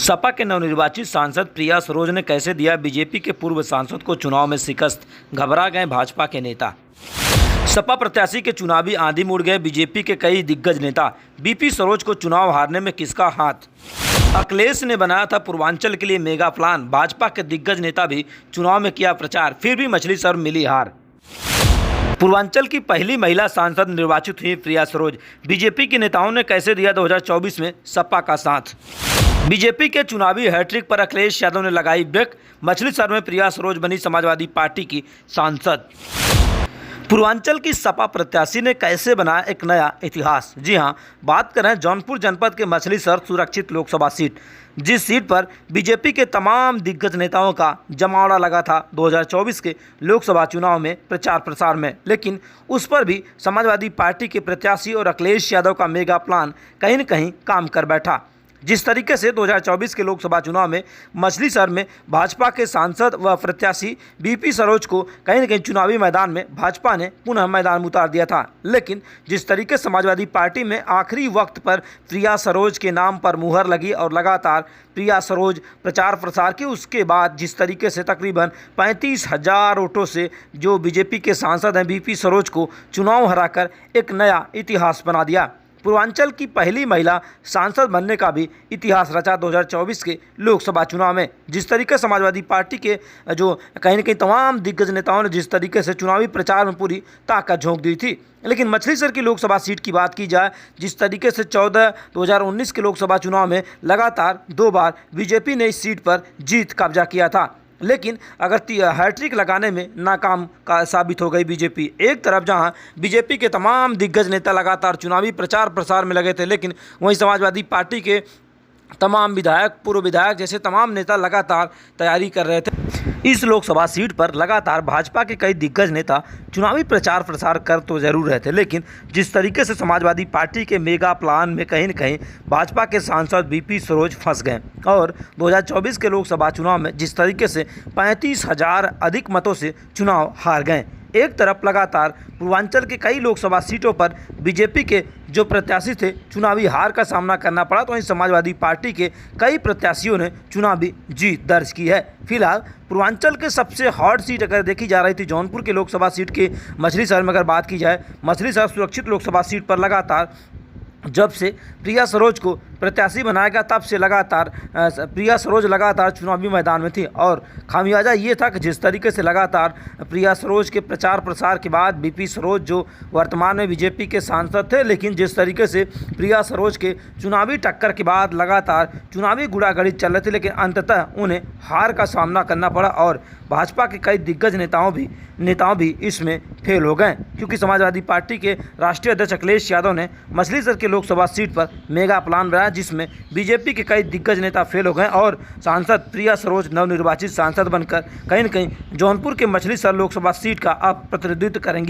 सपा के नवनिर्वाचित सांसद प्रिया सरोज ने कैसे दिया बीजेपी के पूर्व सांसद को चुनाव में शिकस्त, घबरा गए भाजपा के नेता। सपा प्रत्याशी के चुनावी आंधी मुड़ गए बीजेपी के कई दिग्गज नेता। बीपी सरोज को चुनाव हारने में किसका हाथ? अखिलेश ने बनाया था पूर्वांचल के लिए मेगा प्लान। भाजपा के दिग्गज नेता भी चुनाव में किया प्रचार, फिर भी मछली शहर मिली हार। पूर्वांचल की पहली महिला सांसद निर्वाचित हुई प्रिया सरोज। बीजेपी के नेताओं ने कैसे दिया 2024 में सपा का साथ? बीजेपी के चुनावी हैट्रिक पर अखिलेश यादव ने लगाई ब्रेक। मछली शहर में प्रिया सरोज बनी समाजवादी पार्टी की सांसद। पूर्वांचल की सपा प्रत्याशी ने कैसे बनाया एक नया इतिहास? जी हां, बात करें जौनपुर जनपद के मछली शहर सुरक्षित लोकसभा सीट, जिस सीट पर बीजेपी के तमाम दिग्गज नेताओं का जमावड़ा लगा था 2024 के लोकसभा चुनाव में प्रचार प्रसार में, लेकिन उस पर भी समाजवादी पार्टी के प्रत्याशी और अखिलेश यादव का मेगा प्लान कहीं न कहीं काम कर बैठा। जिस तरीके से 2024 के लोकसभा चुनाव में मछली शहर में भाजपा के सांसद व प्रत्याशी बीपी सरोज को कहीं न कहीं चुनावी मैदान में भाजपा ने पुनः मैदान में उतार दिया था, लेकिन जिस तरीके समाजवादी पार्टी में आखिरी वक्त पर प्रिया सरोज के नाम पर मुहर लगी और लगातार प्रिया सरोज प्रचार प्रसार की, उसके बाद जिस तरीके से तकरीबन 35,000 वोटों से जो बीजेपी के सांसद हैं बीपी सरोज को चुनाव हराकर एक नया इतिहास बना दिया। पूर्वांचल की पहली महिला सांसद बनने का भी इतिहास रचा 2024 के लोकसभा चुनाव में। जिस तरीके समाजवादी पार्टी के जो कहीं न कहीं तमाम दिग्गज नेताओं ने जिस तरीके से चुनावी प्रचार में पूरी ताकत झोंक दी थी, लेकिन मछली शहर की लोकसभा सीट की बात की जाए, जिस तरीके से 2019 के लोकसभा चुनाव में लगातार 2 बार बीजेपी ने इस सीट पर जीत कब्जा किया था, लेकिन अगर हैट्रिक लगाने में नाकाम का साबित हो गई बीजेपी। एक तरफ जहां बीजेपी के तमाम दिग्गज नेता लगातार चुनावी प्रचार प्रसार में लगे थे, लेकिन वहीं समाजवादी पार्टी के तमाम विधायक, पूर्व विधायक जैसे तमाम नेता लगातार तैयारी कर रहे थे। इस लोकसभा सीट पर लगातार भाजपा के कई दिग्गज नेता चुनावी प्रचार प्रसार कर तो जरूर रहे थे, लेकिन जिस तरीके से समाजवादी पार्टी के मेगा प्लान में कहीं न कहीं भाजपा के सांसद बीपी सरोज फंस गए और 2024 के लोकसभा चुनाव में जिस तरीके से 35,000 अधिक मतों से चुनाव हार गए। एक तरफ लगातार पूर्वांचल के कई लोकसभा सीटों पर बीजेपी के जो प्रत्याशी थे चुनावी हार का सामना करना पड़ा, तो वहीं समाजवादी पार्टी के कई प्रत्याशियों ने चुनावी जीत दर्ज की है। फिलहाल पूर्वांचल के सबसे हॉट सीट अगर देखी जा रही थी जौनपुर के लोकसभा सीट के मछली शहर में अगर बात की जाए, मछली शहर सुरक्षित लोकसभा सीट पर लगातार जब से प्रिया सरोज को प्रत्याशी बनाया गया तब से लगातार प्रिया सरोज लगातार चुनावी मैदान में थी और खामियाजा ये था कि जिस तरीके से लगातार प्रिया सरोज के प्रचार प्रसार के बाद बीपी सरोज जो वर्तमान में बीजेपी के सांसद थे, लेकिन जिस तरीके से प्रिया सरोज के चुनावी टक्कर के बाद लगातार चुनावी गुड़ागड़ी चल रही थी, लेकिन अंततः उन्हें हार का सामना करना पड़ा और भाजपा के कई दिग्गज नेताओं भी इसमें फेल हो गए, क्योंकि समाजवादी पार्टी के राष्ट्रीय अध्यक्ष अखिलेश यादव ने मछली शहर के लोकसभा सीट पर मेगा प्लान बनाया, जिसमें बीजेपी के कई दिग्गज नेता फेल हो गए और सांसद प्रिया सरोज नवनिर्वाचित सांसद बनकर कहीं न कहीं जौनपुर के मछली शहर लोकसभा सीट का अब प्रतिनिधित्व करेंगी।